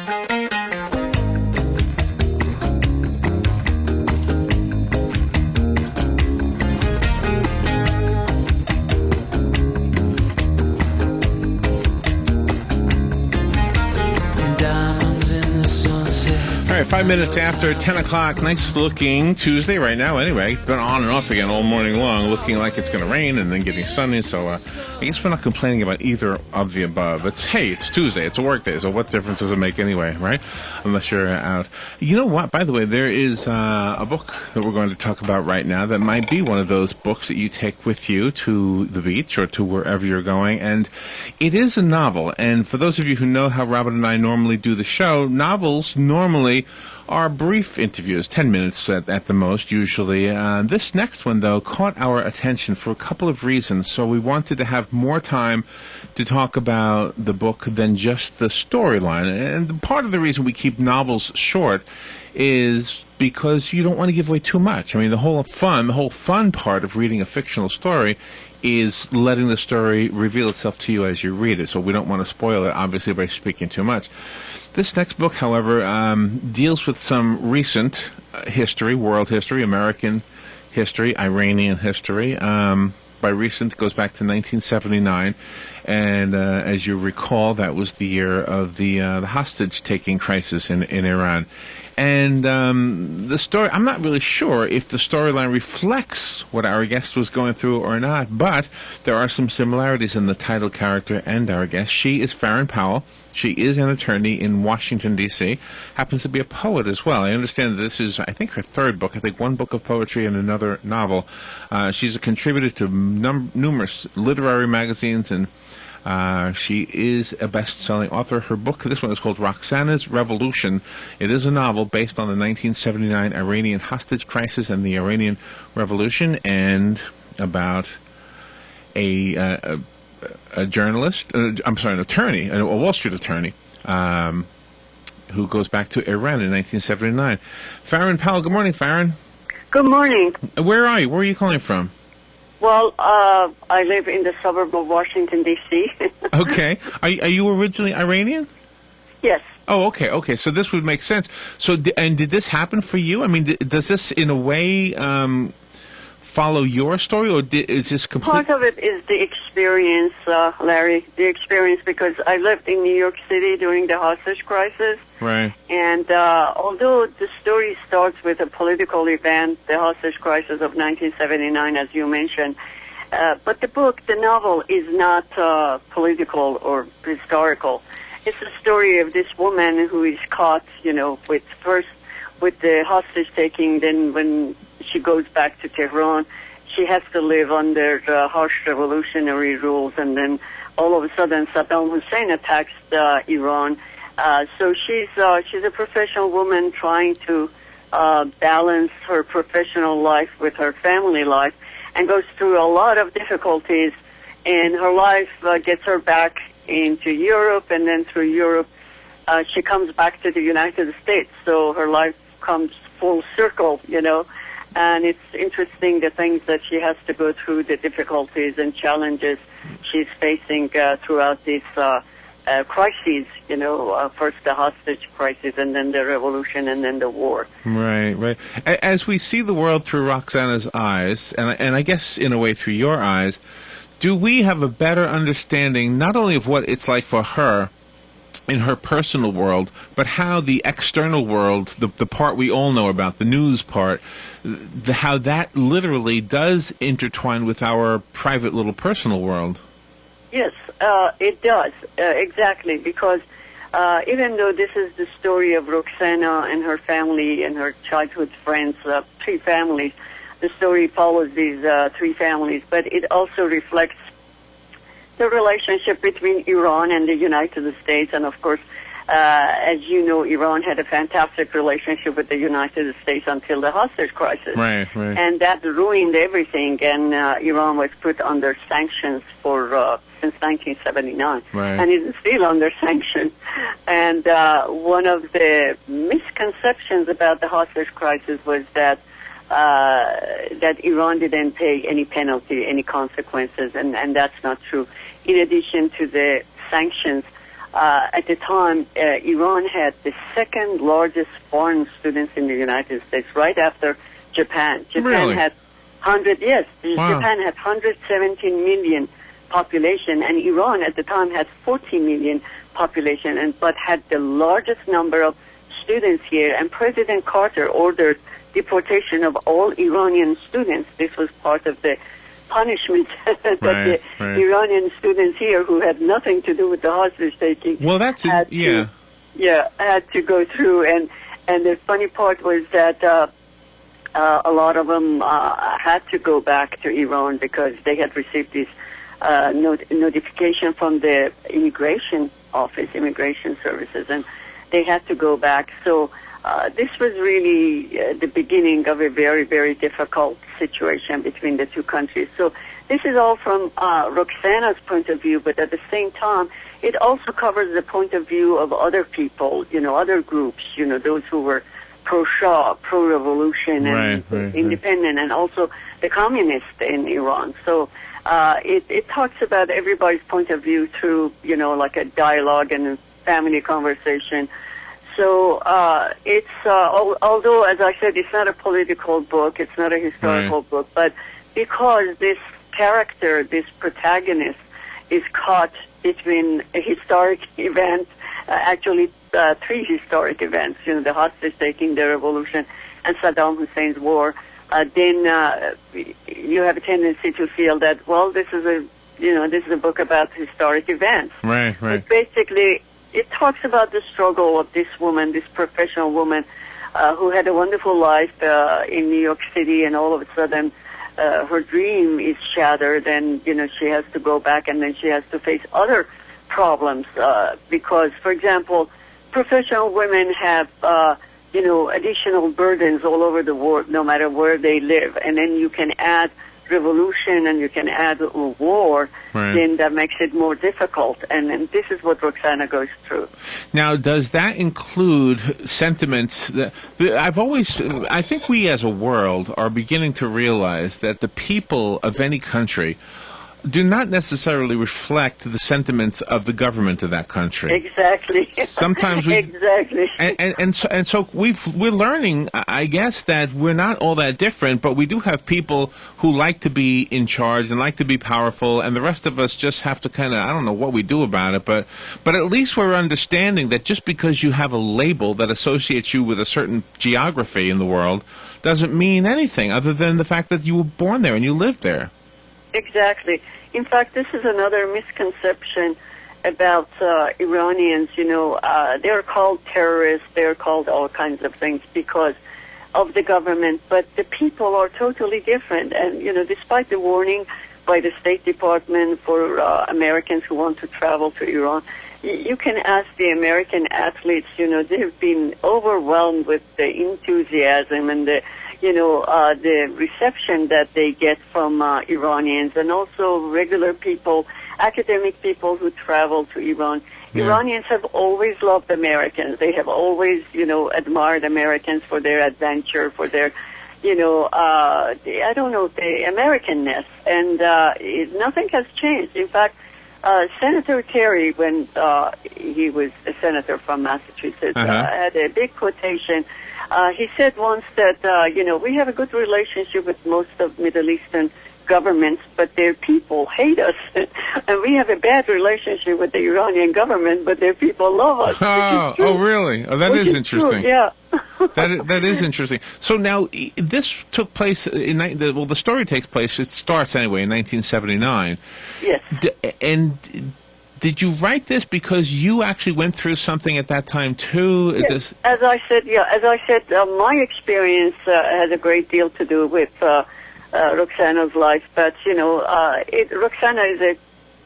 All right, 5 minutes after 10 o'clock. Nice looking Tuesday right now. Anyway, it's been on and off again all morning long, looking like it's going to rain and then getting sunny. So I guess we're not complaining about either of the above. It's Tuesday. It's a work day. So what difference does it make anyway, right? Unless you're out. You know what? By the way, there is a book that we're going to talk about right now that might be one of those books that you take with you to the beach or to wherever you're going. And it is a novel. And for those of you who know how Robert and I normally do the show, novels normally are brief interviews, 10 minutes at the most, usually. This next one, though, caught our attention for a couple of reasons. So we wanted to have more time to talk about the book than just the storyline. And part of the reason we keep novels short is because you don't want to give away too much. I mean, the whole fun part of reading a fictional story is letting the story reveal itself to you as you read it. So we don't want to spoil it, obviously, by speaking too much. This next book, however, deals with some recent history, world history, American history, Iranian history. By recent, it goes back to 1979. And as you recall, that was the year of the hostage-taking crisis in Iran. And the story, I'm not really sure if the storyline reflects what our guest was going through or not, but there are some similarities in the title character and our guest. She is Farin Powell. She is an attorney in Washington, D.C., happens to be a poet as well. I understand that this is, I think, her third book. I think one book of poetry and another novel. She's a contributor to numerous literary magazines, and she is a best-selling author. Her book, this one is called Roxannas Revolution. It is a novel based on the 1979 Iranian hostage crisis and the Iranian Revolution, and about an attorney, a Wall Street attorney, who goes back to Iran in 1979. Farin Powell, good morning, Farin. Good morning. Where are you? Where are you calling from? Well, I live in the suburb of Washington, D.C. Okay. Are you originally Iranian? Yes. Oh, okay, okay. So this would make sense. So, and did this happen for you? I mean, does this, in a way, follow your story, or is this complete? Part of it is the experience, Larry, the experience, because I lived in New York City during the hostage crisis. Right. And although the story starts with a political event, the hostage crisis of 1979, as you mentioned, but the novel is not political or historical. It's a story of this woman who is caught, with the hostage taking, then when she goes back to Tehran, she has to live under harsh revolutionary rules, and then all of a sudden Saddam Hussein attacks Iran. So she's a professional woman trying to balance her professional life with her family life, and goes through a lot of difficulties, and her life gets her back into Europe, and then through Europe she comes back to the United States. So her life comes full circle, and it's interesting the things that she has to go through, the difficulties and challenges she's facing throughout these crises, first the hostage crisis, and then the revolution, and then the war. Right, right. As we see the world through Roxanna's eyes, and I guess in a way through your eyes, do we have a better understanding not only of what it's like for her in her personal world, but how the external world, the part we all know about, the news part, how that literally does intertwine with our private little personal world? Yes, it does, exactly, because even though this is the story of Roxanna and her family and her childhood friends, three families, the story follows these three families, but it also reflects the relationship between Iran and the United States. And of course, as you know, Iran had a fantastic relationship with the United States until the hostage crisis. Right, right. And that ruined everything, and Iran was put under sanctions for since 1979. Right. And is still under sanction. And one of the misconceptions about the hostage crisis was that Iran didn't pay any penalty, any consequences, and that's not true. In addition to the sanctions, At the time, Iran had the second largest foreign students in the United States, right after Japan. Japan had 100. Yes, Japan had 117 million population, and Iran at the time had 40 million population, but had the largest number of students here. And President Carter ordered deportation of all Iranian students. This was part of the punishment that the Iranian students here, who had nothing to do with the hostage taking, had to go through. And the funny part was that a lot of them had to go back to Iran because they had received this notification from the immigration office, immigration services, and they had to go back. So this was really the beginning of a very, very difficult situation between the two countries. So this is all from Roxanna's point of view, but at the same time, it also covers the point of view of other people, other groups, those who were pro-Shah, pro-revolution, and independent, and also the communists in Iran. So it talks about everybody's point of view through, like a dialogue and a family conversation. So it's, although, as I said, it's not a political book, it's not a historical book, but because this character, this protagonist, is caught between a historic event, actually three historic events, the hostage-taking, the revolution, and Saddam Hussein's war, then you have a tendency to feel that, well, this is a book about historic events. Right. But basically, it talks about the struggle of this woman, this professional woman, who had a wonderful life in New York City, and all of a sudden her dream is shattered, and she has to go back, and then she has to face other problems because, for example, professional women have additional burdens all over the world, no matter where they live, and then you can add revolution and you can add war, then that makes it more difficult. And this is what Roxanna goes through. Now, does that include sentiments that I think we as a world are beginning to realize that the people of any country do not necessarily reflect the sentiments of the government of that country. Exactly. Sometimes we exactly. And so we're learning, I guess, that we're not all that different, but we do have people who like to be in charge and like to be powerful, and the rest of us just have to kind of, I don't know what we do about it, but at least we're understanding that just because you have a label that associates you with a certain geography in the world doesn't mean anything other than the fact that you were born there and you lived there. Exactly. In fact, this is another misconception about Iranians. They're called terrorists, they're called all kinds of things because of the government, but the people are totally different. And, despite the warning by the State Department for Americans who want to travel to Iran, you can ask the American athletes, they've been overwhelmed with the enthusiasm and the reception that they get from Iranians, and also regular people, academic people who travel to Iran. Yeah. Iranians have always loved Americans. They have always, admired Americans for their adventure, for their, the Americanness. And nothing has changed. In fact, Senator Kerry, when he was a senator from Massachusetts, had a big quotation. He said once that, we have a good relationship with most of Middle Eastern governments, but their people hate us. And we have a bad relationship with the Iranian government, but their people love us. Oh, really? Oh, that is interesting. True, yeah. that is interesting. So now, this took place, the story takes place, it starts anyway, in 1979. Yes. Did you write this because you actually went through something at that time too? Yes. As I said, my experience has a great deal to do with Roxanna's life. But Roxanna is a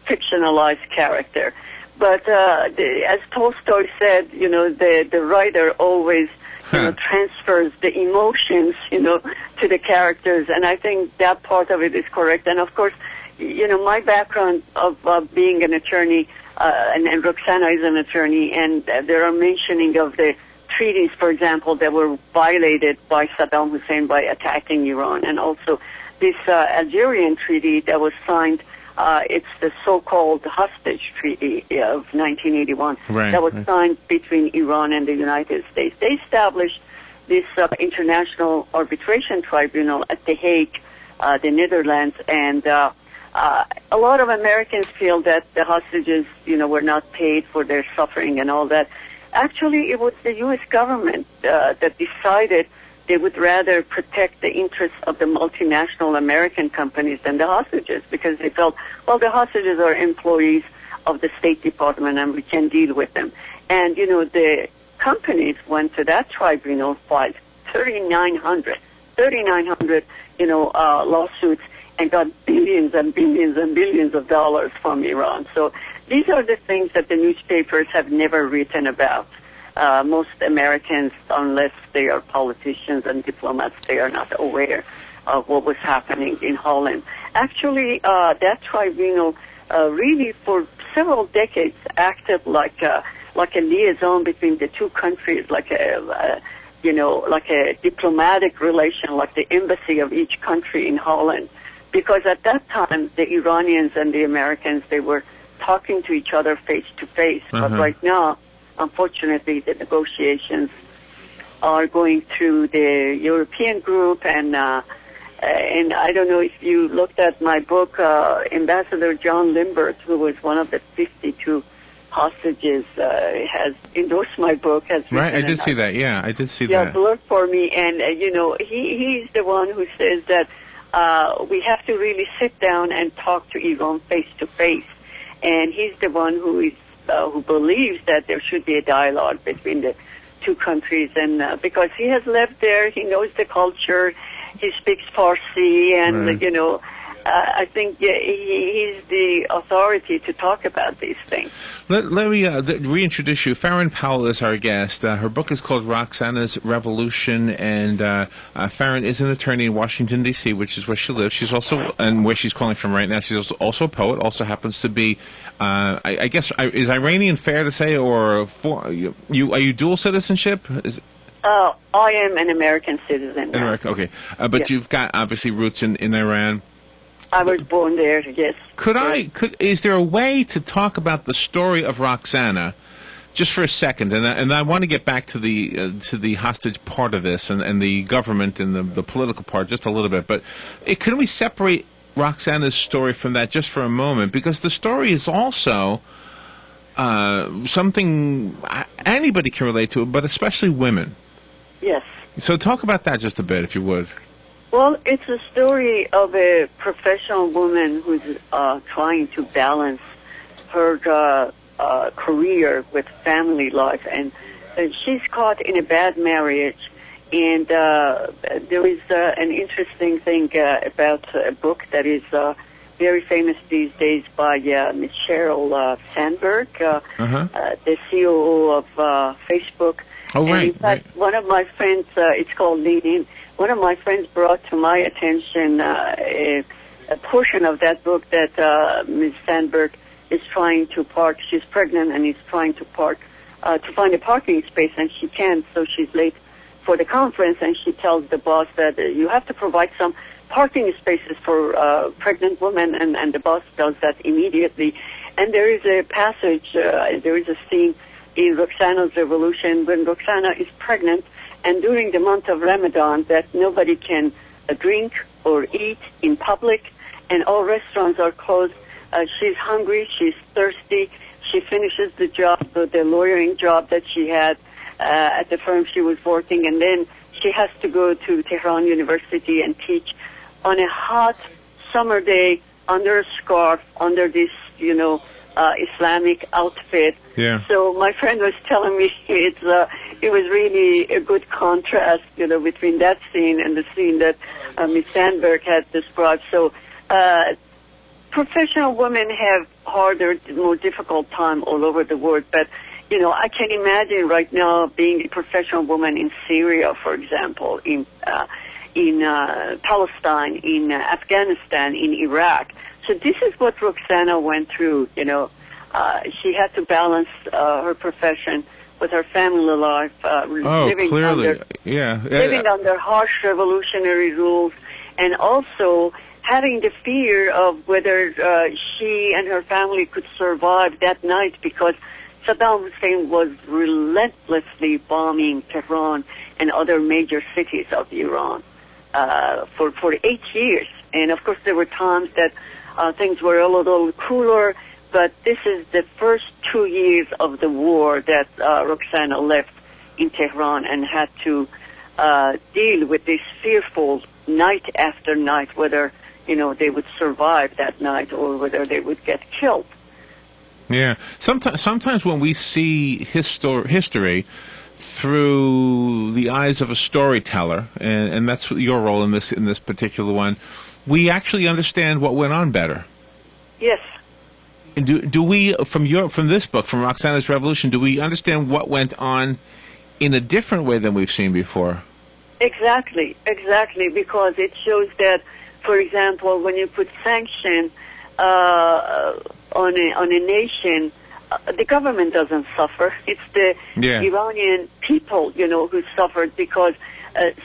fictionalized character. But as Tolstoy said, the writer always transfers the emotions, to the characters, and I think that part of it is correct. And of course, my background of being an attorney, and Roxanna is an attorney, and there are mentioning of the treaties, for example, that were violated by Saddam Hussein by attacking Iran, and also this Algerian treaty that was signed It's the so-called hostage treaty of 1981 that was signed between Iran and the United States. They established this international arbitration tribunal at The Hague, the Netherlands, and a lot of Americans feel that the hostages, were not paid for their suffering and all that. Actually, it was the U.S. government that decided they would rather protect the interests of the multinational American companies than the hostages, because they felt, well, the hostages are employees of the State Department and we can deal with them. And, the companies went to that tribunal, filed 3,900, lawsuits, and got billions and billions and billions of dollars from Iran. So these are the things that the newspapers have never written about. Most Americans, unless they are politicians and diplomats, they are not aware of what was happening in Holland. Actually, that tribunal really for several decades acted like a liaison between the two countries, like a diplomatic relation, like the embassy of each country in Holland. Because at that time, the Iranians and the Americans, they were talking to each other face to face. But right now, unfortunately, the negotiations are going through the European group, and I don't know if you looked at my book, Ambassador John Limbert, who was one of the 52 hostages, has endorsed my book. Right, I did see that. Yeah, I did see that. Yeah, worked for me, and he's the one who says that we have to really sit down and talk to Iran face to face, and he's the one who believes that there should be a dialogue between the two countries, and because he has lived there, he knows the culture, he speaks Farsi, and I think he's the authority to talk about these things. Let me reintroduce you. Farin Powell is our guest. Her book is called Roxannas Revolution, and Farin is an attorney in Washington, D.C., which is where she lives. She's also, and where she's calling from right now, she's also a poet, also happens to be, I guess, is Iranian fair to say, or are you dual citizenship? I am an American citizen. American, okay. But you've got, obviously, roots in Iran. I was born there, yes. Is there a way to talk about the story of Roxana, just for a second? And I want to get back to the hostage part of this and the government and the political part just a little bit. But can we separate Roxana's story from that just for a moment? Because the story is also something anybody can relate to, but especially women. Yes. So talk about that just a bit, if you would. Well, it's a story of a professional woman who's trying to balance her career with family life, and she's caught in a bad marriage. And there is an interesting thing about a book that is very famous these days by Ms. Sheryl Sandberg, the COO of Facebook. Oh, right. And in fact, one of my friends, it's called Lean In. One of my friends brought to my attention a portion of that book that Ms. Sandberg is trying to park. She's pregnant and is trying to to find a parking space, and she can't, so she's late for the conference, and she tells the boss that you have to provide some parking spaces for pregnant women, and the boss does that immediately. And there is a passage, there is a scene in Roxanna's Revolution when Roxana is pregnant, and during the month of Ramadan, that nobody can drink or eat in public, and all restaurants are closed. She's hungry, she's thirsty. She finishes the job, the lawyering job that she had at the firm she was working, and then she has to go to Tehran University and teach on a hot summer day under a scarf, under this, Islamic outfit. Yeah. So my friend was telling me it was really a good contrast, between that scene and the scene that Ms. Sandberg had described. So professional women have harder, more difficult time all over the world. But, I can imagine right now being a professional woman in Syria, for example, in Palestine, in Afghanistan, in Iraq. So this is what Roxana went through, She had to balance her profession with her family life, living under harsh revolutionary rules, and also having the fear of whether she and her family could survive that night, because Saddam Hussein was relentlessly bombing Tehran and other major cities of Iran for 8 years. And of course, there were times that things were a little cooler, but this is the first 2 years of the war that Roxana left in Tehran and had to deal with this fearful night after night, whether they would survive that night or whether they would get killed. Yeah. Sometimes when we see history through the eyes of a storyteller, and that's your role in this particular one, we actually understand what went on better. Yes. And do we, from this book, from Roxanna's Revolution, do we understand what went on in a different way than we've seen before? Exactly, because it shows that, for example, when you put sanctions on a nation, the government doesn't suffer. It's the Iranian people, who suffered because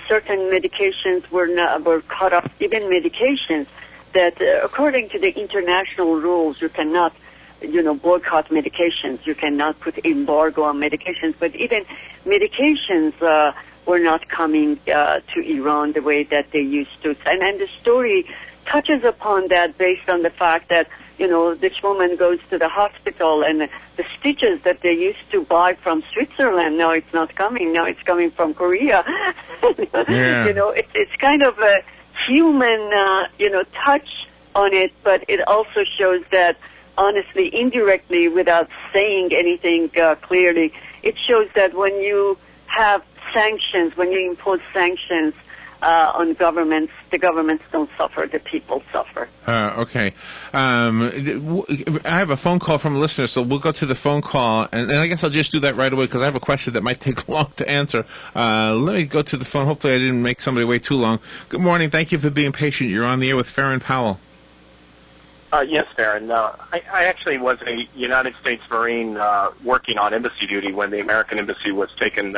certain medications were cut off, even medications that, according to the international rules, you cannot, boycott medications. You cannot put embargo on medications. But even medications were not coming to Iran the way that they used to. And the story touches upon that based on the fact that, this woman goes to the hospital and the stitches that they used to buy from Switzerland, now it's not coming. Now it's coming from Korea. Yeah. It's kind of a human, touch on it, but it also shows that, honestly, indirectly, without saying anything clearly, it shows that when you have sanctions, when you impose sanctions on governments, the governments don't suffer, the people suffer. Okay. I have a phone call from a listener, so we'll go to the phone call, and I guess I'll just do that right away because I have a question that might take long to answer. Let me go to the phone. Hopefully I didn't make somebody wait too long. Good morning. Thank you for being patient. You're on the air with Farin Powell. Yes, Farin. I actually was a United States Marine working on embassy duty when the American embassy was taken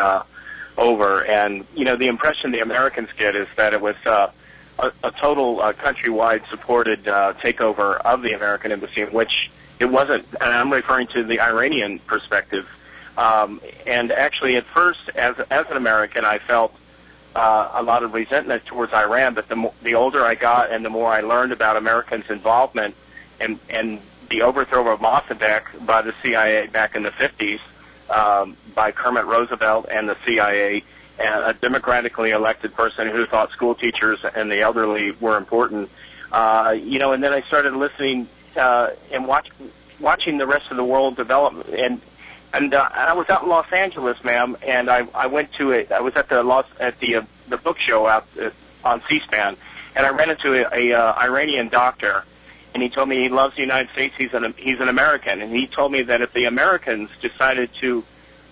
over. And, the impression the Americans get is that it was a total countrywide supported takeover of the American embassy, in which it wasn't. And I'm referring to the Iranian perspective. And actually, at first, as an American, I felt a lot of resentment towards Iran. But the older I got and the more I learned about Americans' involvement and the overthrow of Mossadegh by the CIA back in the 50s, by Kermit Roosevelt and the CIA, and a democratically elected person who thought school teachers and the elderly were important. And then I started listening and watching the rest of the world develop. And I was out in Los Angeles, ma'am, and I went to it. I was at the book show out on C-SPAN, and I ran into a Iranian doctor. And he told me he loves the United States. He's an American, and he told me that if the Americans decided to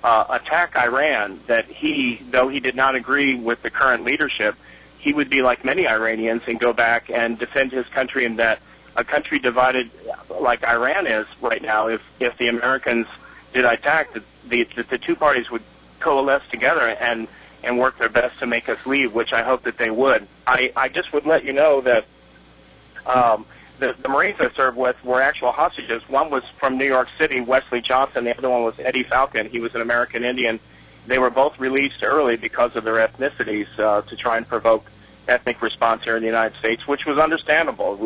attack Iran, that though he did not agree with the current leadership, he would be like many Iranians and go back and defend his country. And that a country divided like Iran is right now, if the Americans did attack, the two parties would coalesce together and work their best to make us leave, which I hope that they would. I just would let you know that. The Marines I served with were actual hostages. One was from New York City, Wesley Johnson. The other one was Eddie Falcon. He was an American Indian. They were both released early because of their ethnicities to try and provoke ethnic response here in the United States, which was understandable.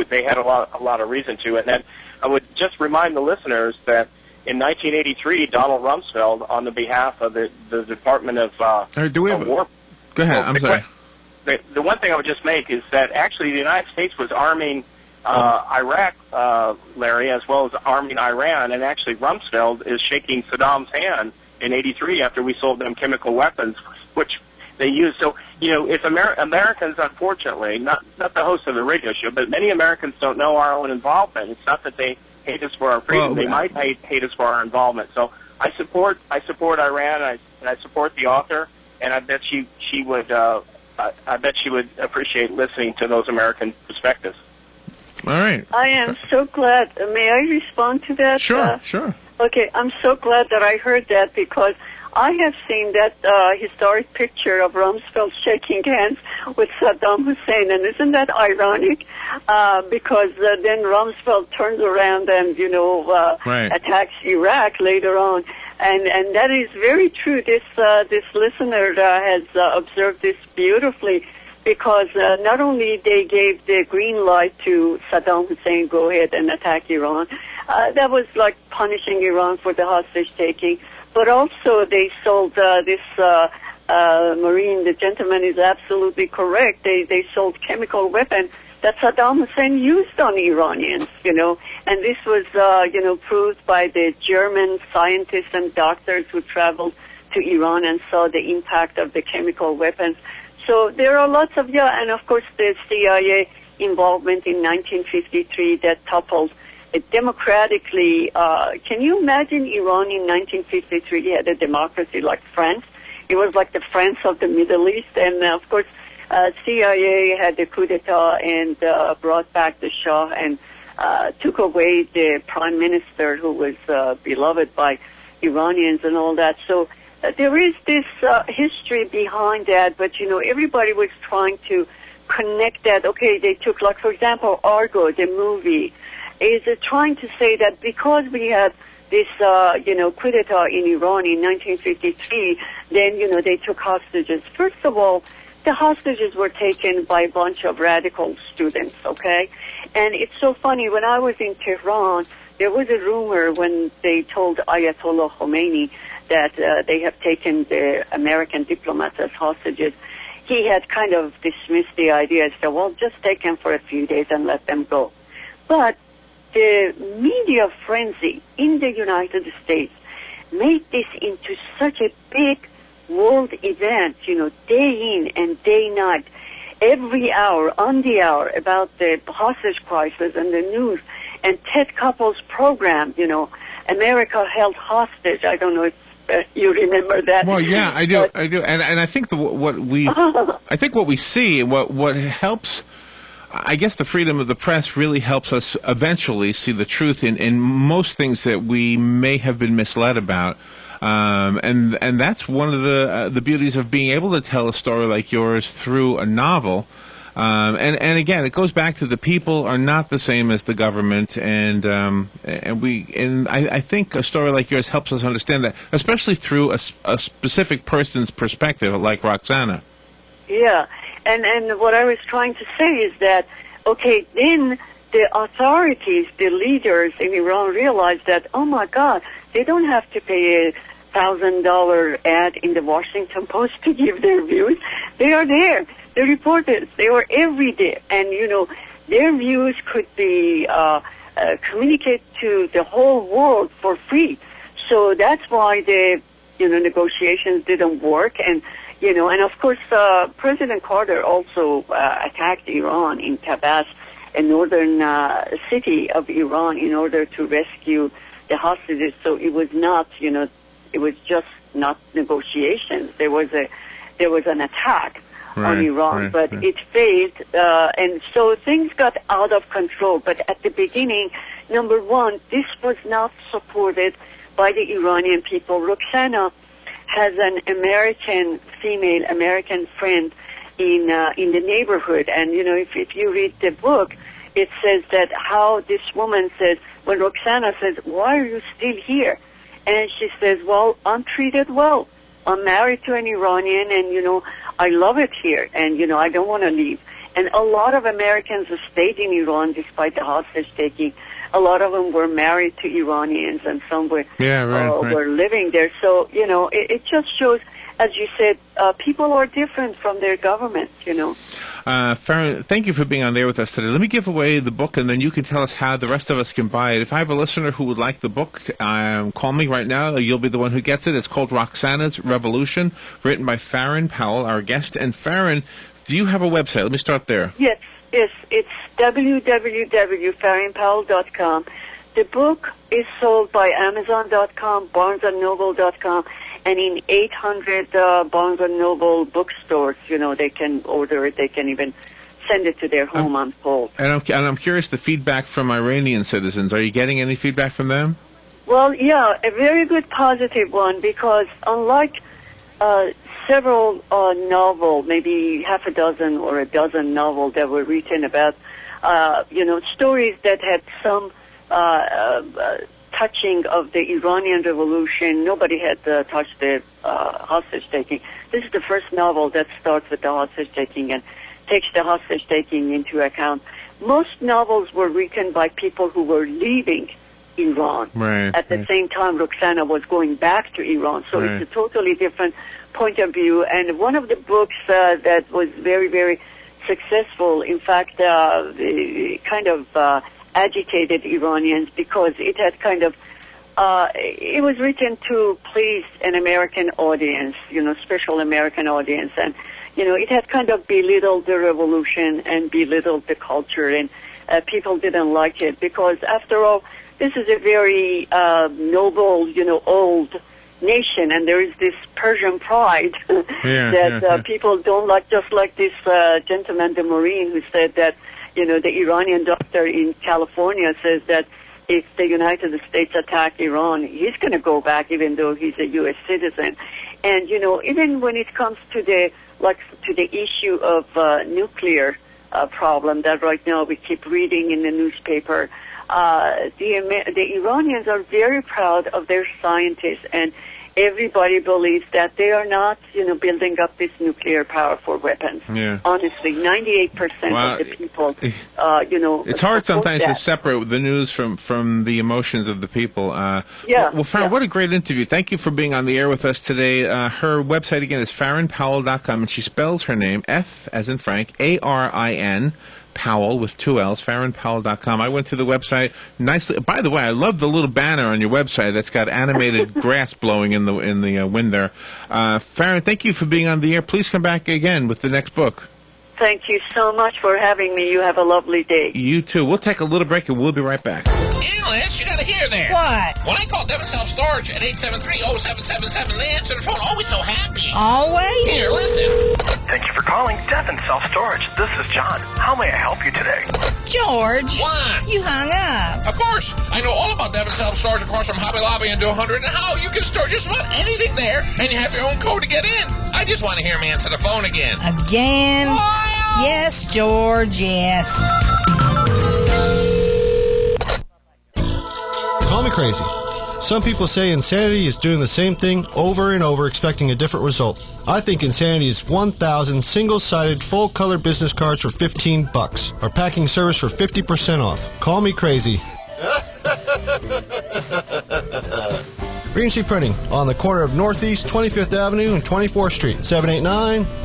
They had a lot of reason to. And then I would just remind the listeners that in 1983, Donald Rumsfeld, on the behalf of the Department of War... Go ahead. I'm sorry. The one thing I would just make is that actually the United States was arming Iraq, Larry, as well as arming Iran, and actually Rumsfeld is shaking Saddam's hand in '83 after we sold them chemical weapons, which they used. So, if Americans, unfortunately, not the host of the radio show, but many Americans don't know our own involvement. It's not that they hate us for our freedom; they might hate us for our involvement. So, I support Iran, and I support the author, and I bet she would appreciate listening to those American perspectives. All right. I am so glad. May I respond to that? Sure, sure. Okay, I'm so glad that I heard that because I have seen that historic picture of Rumsfeld shaking hands with Saddam Hussein, and isn't that ironic? Because then Rumsfeld turns around and, attacks Iraq later on. And that is very true. This listener has observed this beautifully, because not only they gave the green light to Saddam Hussein, go ahead and attack Iran. That was like punishing Iran for the hostage taking. But also they sold this Marine, the gentleman is absolutely correct. They sold chemical weapons that Saddam Hussein used on Iranians, and this was, proved by the German scientists and doctors who traveled to Iran and saw the impact of the chemical weapons. So there are lots of, and of course the CIA involvement in 1953 that toppled democratically. Can you imagine Iran in 1953 had a democracy like France? It was like the France of the Middle East, and of course CIA had the coup d'etat and brought back the Shah and took away the prime minister who was beloved by Iranians and all that. So there is this history behind that, but everybody was trying to connect that. Okay, they took, like, for example, Argo, the movie, is trying to say that because we had this, coup d'etat in Iran in 1953, then, they took hostages. First of all, the hostages were taken by a bunch of radical students, okay? And it's so funny, when I was in Tehran, there was a rumor when they told Ayatollah Khomeini that they have taken the American diplomats as hostages. He had kind of dismissed the idea, said, well, just take them for a few days and let them go. But the media frenzy in the United States made this into such a big world event, day in and day night, every hour, on the hour, about the hostage crisis and the news. And Ted Koppel's program, America Held Hostage. I don't know if you remember that. Well, yeah, I do. And I think what we see, what helps, I guess the freedom of the press really helps us eventually see the truth in most things that we may have been misled about. And that's one of the beauties of being able to tell a story like yours through a novel. And again, it goes back to the people are not the same as the government, and I think a story like yours helps us understand that, especially through a specific person's perspective, like Roxanna. Yeah, and what I was trying to say is that, okay, then the authorities, the leaders in Iran realized that, oh my God, they don't have to pay a $1,000 ad in the Washington Post to give their views. They are there. The reporters, they were every day. And, their views could be communicated to the whole world for free. So that's why the, negotiations didn't work. And, and of course, President Carter also attacked Iran in Tabas, a northern city of Iran, in order to rescue the hostages. So it was not, it was just not negotiations. There was an attack on Iran, but it failed, and so things got out of control. But at the beginning, number one, this was not supported by the Iranian people. Roxanna has an female American friend in the neighborhood, and if you read the book, it says that how this woman says, when Roxanna says, "Why are you still here?" And she says, "Well, I'm treated well. I'm married to an Iranian, and I love it here, and I don't want to leave." And a lot of Americans stayed in Iran despite the hostage taking. A lot of them were married to Iranians, and some were were living there. So it just shows, as you said, people are different from their government. Farin, thank you for being on there with us today. Let me give away the book, and then you can tell us how the rest of us can buy it. If I have a listener who would like the book, call me right now. You'll be the one who gets it. It's called Roxanna's Revolution, written by Farin Powell, our guest. And Farin, do you have a website? Let me start there. Yes, it's www.farinpowell.com. The book is sold by Amazon.com, BarnesandNoble.com, and in 800 Barnes & Noble bookstores. They can order it. They can even send it to their home, I'm told. And I'm curious the feedback from Iranian citizens. Are you getting any feedback from them? Well, yeah, a very good positive one, because unlike several novels, maybe half a dozen or a dozen novels that were written about, stories that had some touching of the Iranian Revolution. Nobody had touched the hostage-taking. This is the first novel that starts with the hostage-taking and takes the hostage-taking into account. Most novels were written by people who were leaving Iran. Right, At the same time, Roxana was going back to Iran. So it's a totally different point of view. And one of the books that was very, very successful, in fact, kind of agitated Iranians, because it had kind of, it was written to please an American audience, special American audience. And, it had kind of belittled the revolution and belittled the culture, and people didn't like it, because after all, this is a very noble, old nation, and there is this Persian pride that people don't like, just like this gentleman, the Marine, who said that, the Iranian doctor in California says that if the United States attack Iran, he's going to go back, even though he's a U.S. citizen. And, even when it comes to the issue of nuclear problem that right now we keep reading in the newspaper, the Iranians are very proud of their scientists, and everybody believes that they are not, building up this nuclear power for weapons. Yeah. Honestly, 98% of the people, It's hard sometimes to separate the news from the emotions of the people. Well, Farin, what a great interview. Thank you for being on the air with us today. Her website, again, is farinpowell.com, and she spells her name, F as in Frank, A-R-I-N, Powell with 2 L's, farinpowell.com. I went to the website nicely. By the way, I love the little banner on your website that's got animated grass blowing in the wind there. Farin, thank you for being on the air. Please come back again with the next book. Thank you so much for having me. You have a lovely day. You too. We'll take a little break and we'll be right back. Alice, you gotta hear that. What? When I called Devon Self-Storage at 873-0777, they answered the phone always so happy. Always? Here, listen. Thank you for calling Devon Self-Storage. This is John. How may I help you today? George. What? You hung up. Of course. I know all about Devon Self-Storage across from Hobby Lobby and 200 and how you can store just about anything there and you have your own code to get in. I just want to hear him answer the phone again. Again? Oh, yes, George, yes. Call me crazy. Some people say insanity is doing the same thing over and over, expecting a different result. I think insanity is 1,000 single-sided, full-color business cards for $15, or packing service for 50% off. Call me crazy. Green Sea Printing, on the corner of Northeast 25th Avenue and 24th Street, 789